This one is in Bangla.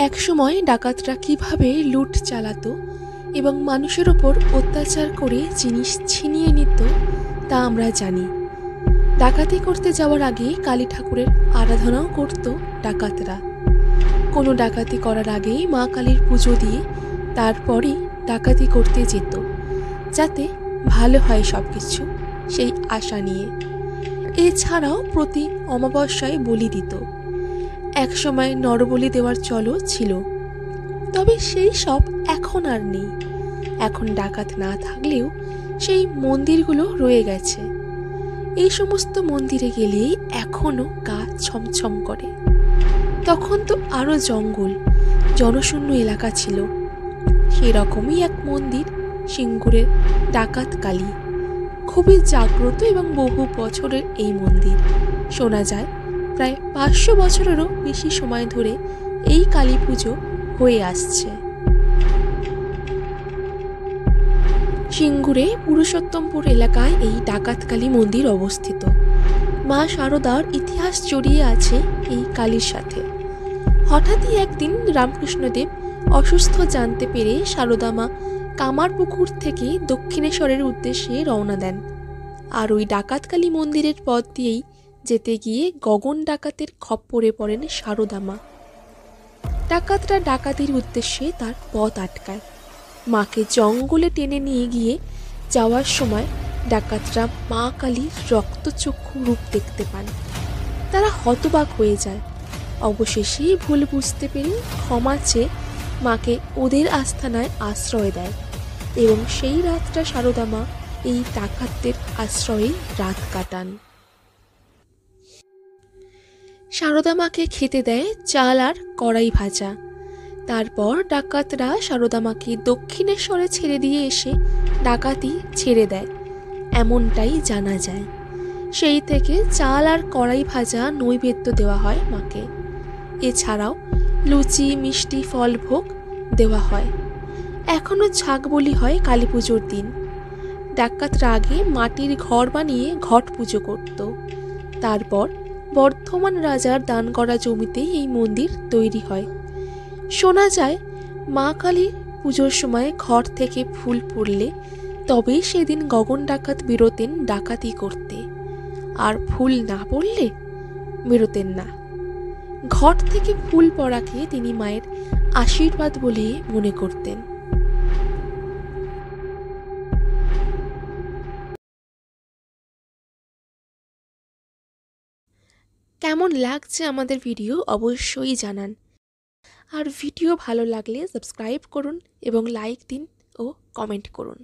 একসময় ডাকাতরা কিভাবে লুট চালাতো এবং মানুষের ওপর অত্যাচার করে জিনিস ছিনিয়ে নিত তা আমরা জানি। ডাকাতি করতে যাওয়ার আগে কালী ঠাকুরের আরাধনাও করত ডাকাতরা। কোনো ডাকাতি করার আগেই মা কালীর পুজো দিয়ে তারপরে ডাকাতি করতে যেত, যাতে ভালো হয় সব কিছু, সেই আশা নিয়ে। এছাড়াও প্রতি অমাবস্যায় বলি দিত। একসময় নরবলি দেওয়ার চলও ছিল, তবে সেই সব এখন আর নেই। এখন ডাকাত না থাকলেও সেই মন্দিরগুলো রয়ে গেছে। এই সমস্ত মন্দিরে গেলেই এখনো গা ছমছম করে। তখন তো আরো জঙ্গল, জনশূন্য এলাকা ছিল। সেরকমই এক মন্দির সিঙ্গুরের ডাকাত কালী। খুবই জাগ্রত এবং বহু বছরের এই মন্দির। শোনা যায় প্রায় 500 বছরেরও বেশি সময় ধরে এই কালী পুজো হয়ে আসছে। সিঙ্গুরে পুরুষোত্তমপুর এলাকায় এই ডাকাত কালী মন্দির অবস্থিত। মা শারদার ইতিহাস জড়িয়ে আছে এই কালীর সাথে। হঠাৎই একদিন রামকৃষ্ণদেব অসুস্থ জানতে পেরে শারদা মা কামারপুকুর থেকে দক্ষিণেশ্বরের উদ্দেশ্যে রওনা দেন। আর ওই ডাকাত কালী মন্দিরের পথ দিয়েই যেতে গিয়ে গগন ডাকাতের খপ্পরে পড়েন শারদা মা। ডাকাতরা ডাকাতির উদ্দেশ্যে তার পথ আটকায়। মাকে জঙ্গলে টেনে নিয়ে গিয়ে যাওয়ার সময় ডাকাতরা মা কালীর রক্তচক্ষু রূপ দেখতে পান। তারা হতবাক হয়ে যায়। অবশেষে ভুল বুঝতে পেরে ক্ষমা চেয়ে মাকে ওদের আস্থানায় আশ্রয় দেয় এবং সেই রাতটা শারদা মা এই ডাকাতদের আশ্রয়ে রাত কাটান। শারদা মাকে খেতে দেয় চাল আর কড়াই ভাজা। তারপর ডাকাতরা শারদা মাকে দক্ষিণেশ্বরে ছেড়ে দিয়ে এসে ডাকাতি ছেড়ে দেয়, এমনটাই জানা যায়। সেই থেকে চাল আর কড়াই ভাজা নৈবেদ্য দেওয়া হয় মাকে। এছাড়াও লুচি, মিষ্টি, ফল ভোগ দেওয়া হয়। এখনও ছাগ বলি হয় কালী পুজোর দিন। ডাকাতরা আগে মাটির ঘর বানিয়ে ঘট পুজো করত। তারপর বর্ধমান রাজার দান করা জমিতেই এই মন্দির তৈরি হয়। শোনা যায় মা কালী পুজোর সময় ঘর থেকে ফুল পড়লে তবেই সেদিন গগন ডাকাত বেরোতেন ডাকাতি করতে, আর ফুল না পড়লে বেরোতেন না। ঘট থেকে ফুল পড়াকে তিনি মায়ের আশীর্বাদ বলে মনে করতেন। কেমন লাগছে আমাদের ভিডিও অবশ্যই জানান। আর ভিডিও ভালো লাগলে সাবস্ক্রাইব করুন এবং লাইক দিন ও কমেন্ট করুন।